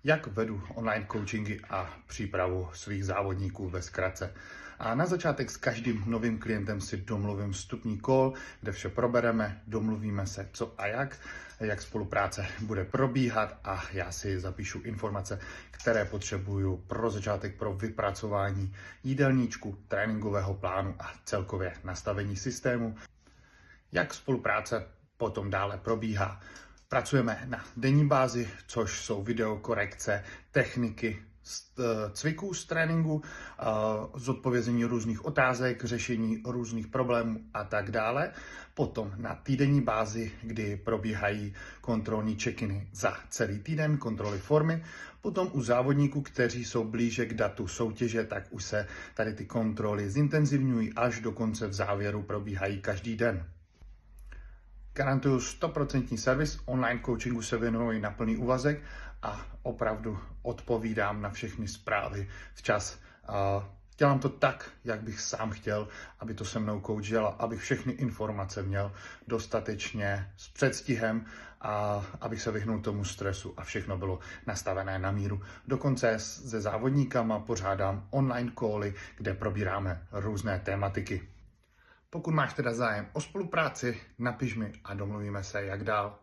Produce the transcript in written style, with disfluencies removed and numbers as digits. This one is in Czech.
jak vedu online coachingy a přípravu svých závodníků ve zkratce. A na začátek s každým novým klientem si domluvím vstupní call, kde vše probereme, domluvíme se co a jak spolupráce bude probíhat a já si zapíšu informace, které potřebuju pro začátek pro vypracování jídelníčku, tréninkového plánu a celkově nastavení systému. Jak spolupráce potom dále probíhá. Pracujeme na denní bázi, což jsou videokorekce, techniky, cviků z tréninku, zodpovězení různých otázek, řešení různých problémů a tak dále. Potom na týdenní bázi, kdy probíhají kontrolní check-iny za celý týden, kontroly formy. Potom u závodníků, kteří jsou blíže k datu soutěže, tak už se tady ty kontroly zintenzivňují, až dokonce v závěru probíhají každý den. Garantuju 100% servis, online coachingu se věnuji na plný úvazek a opravdu odpovídám na všechny zprávy včas. Dělám to tak, jak bych sám chtěl, aby to se mnou coach dělal, abych všechny informace měl dostatečně s předstihem a abych se vyhnul tomu stresu a všechno bylo nastavené na míru. Dokonce se závodníkama pořádám online cally, kde probíráme různé tématiky. Pokud máš teda zájem o spolupráci, napiš mi a domluvíme se, jak dál.